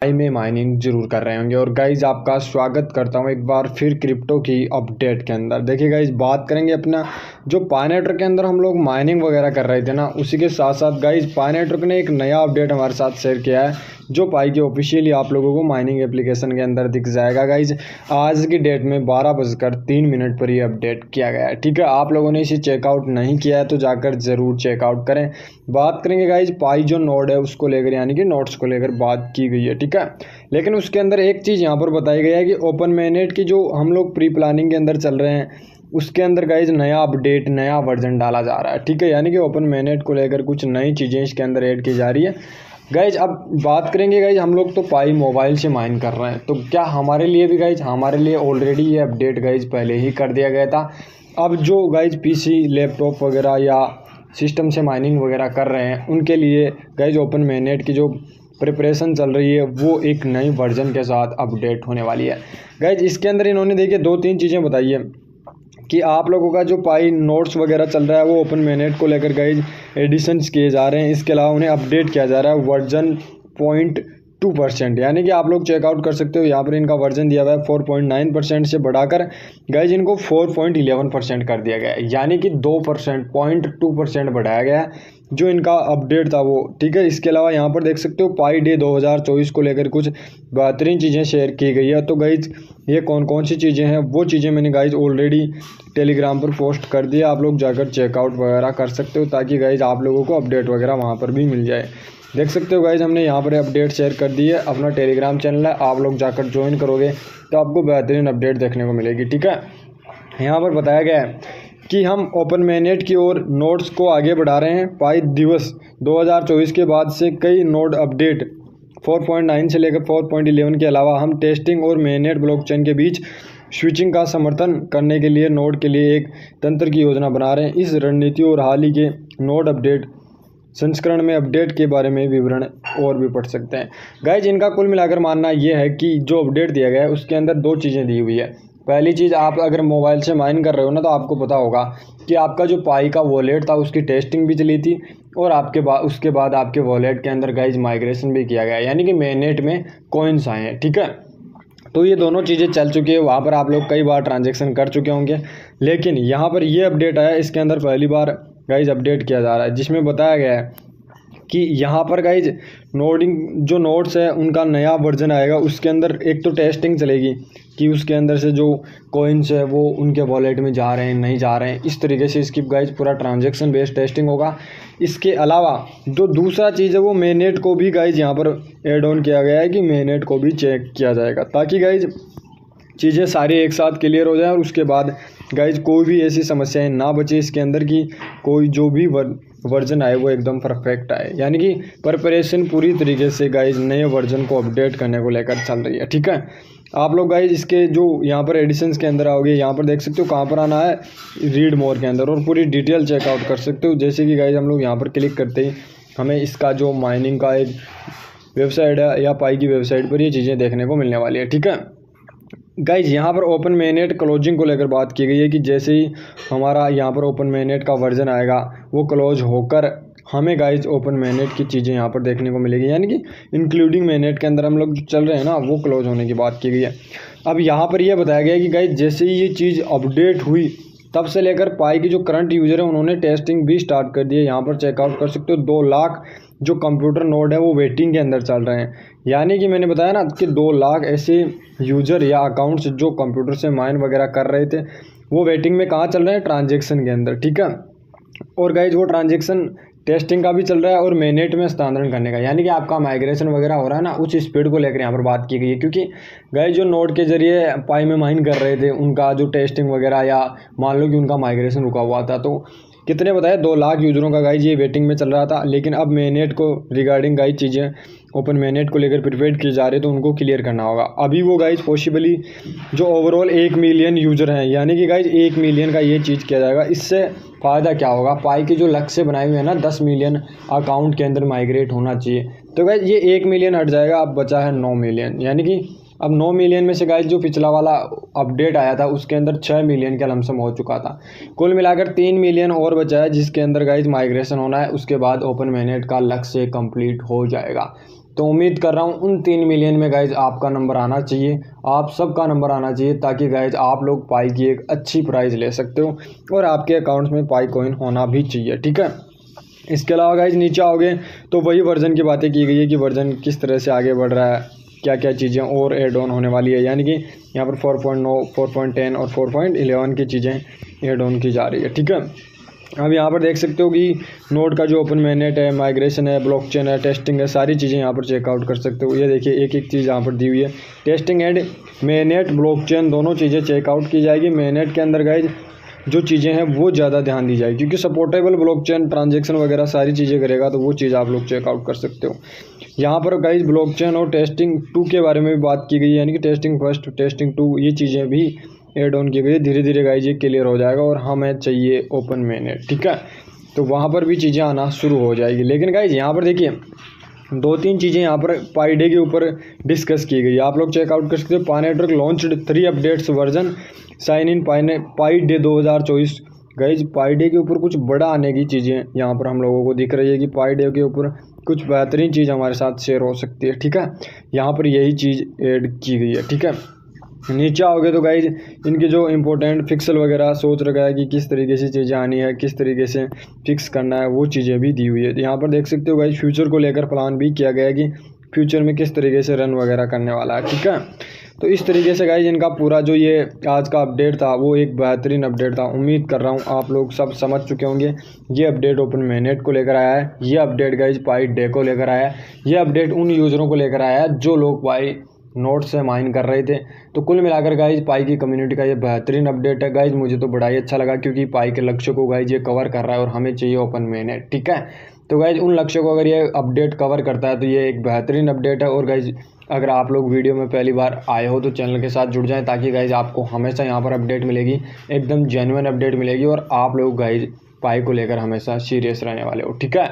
पाई में माइनिंग जरूर कर रहे होंगे। और गाइज आपका स्वागत करता हूं एक बार फिर क्रिप्टो की अपडेट के अंदर। देखिए गाइज, बात करेंगे अपना जो पाई नेटवर्क के अंदर हम लोग माइनिंग वगैरह कर रहे थे ना, उसी के साथ साथ गाइज पाई नेटवर्क ने एक नया अपडेट हमारे साथ शेयर किया है जो पाई के ऑफिशियली आप लोगों को माइनिंग एप्लीकेशन के अंदर दिख जाएगा। गाइज आज की डेट में 12:03 पर ये अपडेट किया गया है। ठीक है, आप लोगों ने इसे चेकआउट नहीं किया है तो जाकर ज़रूर चेकआउट करें। बात करेंगे गाइज पाई जो नोड है उसको लेकर, यानी कि नोड्स को लेकर बात की गई है। ठीक है, लेकिन उसके अंदर एक चीज़ यहाँ पर बताई गई है कि ओपन mainnet की जो हम लोग प्री प्लानिंग के अंदर चल रहे हैं उसके अंदर गाइज नया अपडेट, नया वर्जन डाला जा रहा है। ठीक है, यानी कि ओपन mainnet को लेकर कुछ नई चीज़ें इसके अंदर ऐड की जा रही है। गाइज अब बात करेंगे गाइज, हम लोग तो पाई मोबाइल से माइन कर रहे हैं, तो क्या हमारे लिए भी गाइज, हमारे लिए ऑलरेडी ये अपडेट गाइज पहले ही कर दिया गया था। अब जो गाइज पीसी, लैपटॉप वगैरह या सिस्टम से माइनिंग वगैरह कर रहे हैं उनके लिए गाइज ओपन mainnet की जो प्रिपरेशन चल रही है वो एक नई वर्जन के साथ अपडेट होने वाली है। गाइज इसके अंदर इन्होंने देखिए 2-3 चीज़ें बताई है कि आप लोगों का जो पाई नोट्स वगैरह चल रहा है वो ओपन mainnet को लेकर गाइज एडिशंस किए जा रहे हैं। इसके अलावा उन्हें अपडेट किया जा रहा है वर्जन 0.2%, यानी कि आप लोग चेकआउट कर सकते हो। यहाँ पर इनका वर्जन दिया हुआ है 4.9% से बढ़ाकर गाइज इनको 4.11% कर दिया गया है, यानी कि 2%, 0.2% बढ़ाया गया है जो इनका अपडेट था वो। ठीक है, इसके अलावा यहाँ पर देख सकते हो पाई डे 2024 को लेकर कुछ बेहतरीन चीज़ें शेयर की गई है। तो गाइज ये कौन कौन सी चीज़ें हैं वो चीज़ें मैंने गाइज ऑलरेडी टेलीग्राम पर पोस्ट कर दिया, आप लोग जाकर चेकआउट वगैरह कर सकते हो ताकि गाइज आप लोगों को अपडेट वगैरह वहाँ पर भी मिल जाए। देख सकते हो गाइज हमने यहाँ पर अपडेट शेयर कर दी है, अपना टेलीग्राम चैनल है, आप लोग जाकर ज्वाइन करोगे तो आपको बेहतरीन अपडेट देखने को मिलेगी। ठीक है, यहाँ पर बताया गया है कि हम ओपन mainnet की ओर नोड्स को आगे बढ़ा रहे हैं। पाई दिवस 2024 के बाद से कई नोड अपडेट 4.9 से लेकर 4.11 के अलावा हम टेस्टिंग और mainnet ब्लॉकचेन के बीच स्विचिंग का समर्थन करने के लिए नोड के लिए एक तंत्र की योजना बना रहे हैं। इस रणनीति और हाल ही के नोड अपडेट संस्करण में अपडेट के बारे में विवरण और भी पढ़ सकते हैं। गाइज इनका कुल मिलाकर मानना यह है कि जो अपडेट दिया गया है उसके अंदर 2 चीज़ें दी हुई है। पहली चीज़, आप अगर मोबाइल से माइन कर रहे हो ना तो आपको पता होगा कि आपका जो पाई का वॉलेट था उसकी टेस्टिंग भी चली थी और उसके बाद आपके वॉलेट के अंदर गाइज माइग्रेशन भी किया गया, यानी कि mainnet में कॉइन्स आए हैं। ठीक है, तो ये दोनों चीज़ें चल चुकी है, वहाँ पर आप लोग कई बार ट्रांजेक्शन कर चुके होंगे। लेकिन यहाँ पर ये अपडेट आया, इसके अंदर पहली बार गाइज अपडेट किया जा रहा है जिसमें बताया गया है कि यहाँ पर गाइज नोडिंग जो नोड्स है उनका नया वर्जन आएगा। उसके अंदर एक तो टेस्टिंग चलेगी कि उसके अंदर से जो कॉइन्स है वो उनके वॉलेट में जा रहे हैं नहीं जा रहे हैं, इस तरीके से इसकी गाइज पूरा ट्रांजैक्शन बेस्ड टेस्टिंग होगा। इसके अलावा जो दूसरा चीज़ है वो mainnet को भी गाइज यहाँ पर एड ऑन किया गया है कि mainnet को भी चेक किया जाएगा ताकि गाइज चीज़ें सारी एक साथ क्लियर हो जाए और उसके बाद गाइज कोई भी ऐसी समस्याएं ना बचे इसके अंदर की कोई जो भी वर्जन आए वो एकदम परफेक्ट आए, यानी कि प्रिपरेशन पूरी तरीके से गाइज नए वर्जन को अपडेट करने को लेकर चल रही है। ठीक है, आप लोग गाइज इसके जो यहाँ पर एडिशंस के अंदर आओगे, यहाँ पर देख सकते हो कहाँ पर आना है, रीड मोर के अंदर, और पूरी डिटेल चेकआउट कर सकते हो। जैसे कि गाइज हम लोग यहाँ पर क्लिक करते ही हमें इसका जो माइनिंग का एक वेबसाइट है या पाई की वेबसाइट पर ये चीज़ें देखने को मिलने वाली है। ठीक है गाइज, यहाँ पर ओपन mainnet क्लोजिंग को लेकर बात की गई है कि जैसे ही हमारा यहाँ पर ओपन mainnet का वर्जन आएगा वो क्लोज होकर हमें गाइज ओपन mainnet की चीज़ें यहाँ पर देखने को मिलेगी, यानी कि इंक्लूडिंग mainnet के अंदर हम लोग जो चल रहे हैं ना वो क्लोज होने की बात की गई है। अब यहाँ पर यह बताया गया है कि गाइज जैसे ही ये चीज़ अपडेट हुई तब से लेकर पाई की जो करंट यूज़र है उन्होंने टेस्टिंग भी स्टार्ट कर दी है। यहाँ पर चेकआउट कर सकते हो 2 लाख जो कंप्यूटर नोड है वो वेटिंग के अंदर चल रहे हैं, यानी कि मैंने बताया ना कि 2 लाख ऐसे यूज़र या अकाउंट्स जो कंप्यूटर से माइन वगैरह कर रहे थे वो वेटिंग में कहाँ चल रहे हैं, ट्रांजेक्शन के अंदर। ठीक है, और गाइज वो ट्रांजेक्शन टेस्टिंग का भी चल रहा है और mainnet में स्थानांतरण करने का, यानी कि आपका माइग्रेशन वगैरह हो रहा है ना, उस स्पीड को लेकर यहाँ पर बात की गई है। क्योंकि गाइज जो नोड के जरिए पाई में माइन कर रहे थे उनका जो टेस्टिंग वगैरह या मान लो कि उनका माइग्रेशन रुका हुआ था, तो कितने बताया 2 लाख यूज़रों का गाइज ये वेटिंग में चल रहा था। लेकिन अब mainnet को रिगार्डिंग गाइज चीज़ें ओपन mainnet को लेकर प्रिपेयर किए जा रहे तो उनको क्लियर करना होगा। अभी वो गाइज पॉसिबली जो ओवरऑल 1 मिलियन यूज़र हैं, यानी कि गाइज 1 मिलियन का ये चीज़ किया जाएगा। इससे फ़ायदा क्या होगा, पाई के जो लक्ष्य बनाए हुए हैं ना 10 मिलियन अकाउंट के अंदर माइग्रेट होना चाहिए, तो गाइज ये 1 मिलियन हट जाएगा, अब बचा है 9 मिलियन, यानी कि अब 9 मिलियन में से गाइस जो पिछला वाला अपडेट आया था उसके अंदर 6 मिलियन का लमसम हो चुका था। कुल मिलाकर 3 मिलियन और बचा है जिसके अंदर गाइस माइग्रेशन होना है, उसके बाद ओपन mainnet का लक्ष्य कंप्लीट हो जाएगा। तो उम्मीद कर रहा हूँ उन 3 मिलियन में गाइज आपका नंबर आना चाहिए, आप सबका नंबर आना चाहिए, ताकि गाइज आप लोग पाई की एक अच्छी प्राइस ले सकते हो और आपके अकाउंट्स में पाई कॉइन होना भी चाहिए, ठीक है। इसके अलावा गाइज नीचे आओगे तो वही वर्जन की बातें की गई है कि वर्जन किस तरह से आगे बढ़ रहा है, क्या क्या चीज़ें और ऐड ऑन होने वाली है, यानी कि यहाँ पर 4.9, 4.10 और 4.11 की चीज़ें ऐड ऑन की जा रही है, ठीक है। अब यहाँ पर देख सकते हो कि नोड का जो ओपन मैनेट है, माइग्रेशन है, ब्लॉकचेन है, टेस्टिंग है, सारी चीज़ें यहाँ पर चेकआउट कर सकते हो। ये देखिए एक एक चीज़ यहाँ पर दी हुई है। टेस्टिंग एंड मैनेट ब्लॉकचेन दोनों चीज़ें चेकआउट की जाएगी। मैनेट के अंदर गाइज जो चीज़ें हैं वो ज़्यादा ध्यान दी जाएगी, क्योंकि सपोर्टेबल ब्लॉकचेन ट्रांजेक्शन वगैरह सारी चीज़ें करेगा, तो वो चीज़ आप लोग चेकआउट कर सकते हो। यहाँ पर गाइज ब्लॉकचेन और टेस्टिंग 2 के बारे में भी बात की गई है, यानी कि टेस्टिंग फर्स्ट, टेस्टिंग 2, ये चीज़ें भी एड ऑन की गई है। धीरे धीरे गाइज ये क्लियर हो जाएगा और हमें चाहिए ओपन मैनेट, ठीक है। तो वहाँ पर भी चीज़ें आना शुरू हो जाएगी। लेकिन गाइज यहाँ पर देखिए 2-3 चीज़ें यहाँ पर पाई डे के ऊपर डिस्कस की गई, आप लोग चेकआउट कर सकते हो। Pi Network launched 3 updates version sign in Pi Day 2024। Guys Pi Day के ऊपर कुछ बड़ा आने की चीज़ें यहाँ पर हम लोगों को दिख रही है कि पाई डे के ऊपर कुछ बेहतरीन चीज़ हमारे साथ शेयर हो सकती है, ठीक है। यहाँ पर यही चीज़ ऐड की गई है, ठीक है। नीचे आओगे तो गाइज इनके जो इम्पोर्टेंट फिक्सल वगैरह सोच रखा है कि किस तरीके से चीज़ें आनी है, किस तरीके से फिक्स करना है, वो चीज़ें भी दी हुई है। यहाँ पर देख सकते हो गाइज फ्यूचर को लेकर प्लान भी किया गया है कि फ्यूचर में किस तरीके से रन वगैरह करने वाला है, ठीक है। तो इस तरीके से गाइज इनका पूरा जो ये आज का अपडेट था वो एक बेहतरीन अपडेट था। उम्मीद कर रहा हूँ आप लोग सब समझ चुके होंगे। ये अपडेट ओपन मैनेट को लेकर आया है, ये अपडेट गाइज पाई डे को लेकर आया है, ये अपडेट उन यूज़रों को लेकर आया है जो लोग पाई नोट से माइन कर रहे थे। तो कुल मिलाकर गाइज पाई की कम्युनिटी का ये बेहतरीन अपडेट है गाइज, मुझे तो बड़ा ही अच्छा लगा, क्योंकि पाई के लक्ष्य को गाइज ये कवर कर रहा है और हमें चाहिए ओपन मैनेट, ठीक है। तो गाइज उन लक्ष्यों को अगर ये अपडेट कवर करता है तो ये एक बेहतरीन अपडेट है। और गाइज अगर आप लोग वीडियो में पहली बार आए हो तो चैनल के साथ जुड़ जाएं, ताकि गाइज आपको हमेशा यहाँ पर अपडेट मिलेगी, एकदम जेन्युइन अपडेट मिलेगी और आप लोग गाइज पाई को लेकर हमेशा सीरियस रहने वाले हो, ठीक है।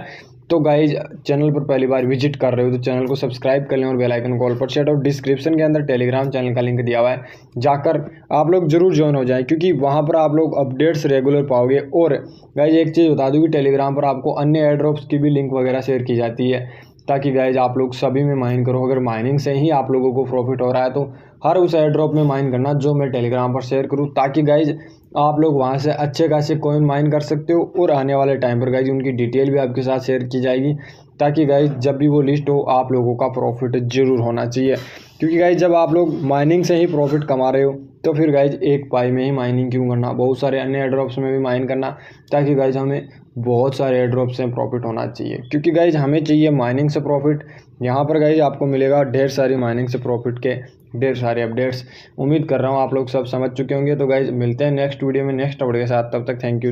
तो गाइज चैनल पर पहली बार विजिट कर रहे हो तो चैनल को सब्सक्राइब कर लें और बेल आइकन को ऑल पर सेट। और डिस्क्रिप्शन के अंदर टेलीग्राम चैनल का लिंक दिया हुआ है, जाकर आप लोग जरूर ज्वाइन हो जाएं, क्योंकि वहां पर आप लोग अपडेट्स रेगुलर पाओगे। और गाइज एक चीज़ बता दूं कि टेलीग्राम पर आपको अन्य एयर ड्रॉप्स की भी लिंक वगैरह शेयर की जाती है, ताकि गाइज आप लोग सभी में माइन करो। अगर माइनिंग से ही आप लोगों को प्रॉफिट हो रहा है तो हर उस एयर ड्रॉप में माइन करना जो मैं टेलीग्राम पर शेयर करूँ, ताकि गाइज आप लोग वहां से अच्छे खासे कॉइन माइन कर सकते हो। और आने वाले टाइम पर गाइज उनकी डिटेल भी आपके साथ शेयर की जाएगी, ताकि गाइज जब भी वो लिस्ट हो आप लोगों का प्रॉफिट जरूर होना चाहिए। क्योंकि गाइज जब आप लोग माइनिंग से ही प्रॉफिट कमा रहे हो तो फिर गाइज एक पाई में ही माइनिंग क्यों करना, बहुत सारे अन्य एयर ड्रॉप्स में भी माइन करना, ताकि गाइज हमें बहुत सारे एयर ड्रॉप से प्रॉफिट होना चाहिए। क्योंकि गाइज हमें चाहिए माइनिंग से प्रॉफिट। यहाँ पर गाइज आपको मिलेगा ढेर सारी माइनिंग से प्रॉफिट के ढेर सारे अपडेट्स। उम्मीद कर रहा हूँ आप लोग सब समझ चुके होंगे। तो गाइज मिलते हैं नेक्स्ट वीडियो में नेक्स्ट अपडेट के साथ, तब तक थैंक यू।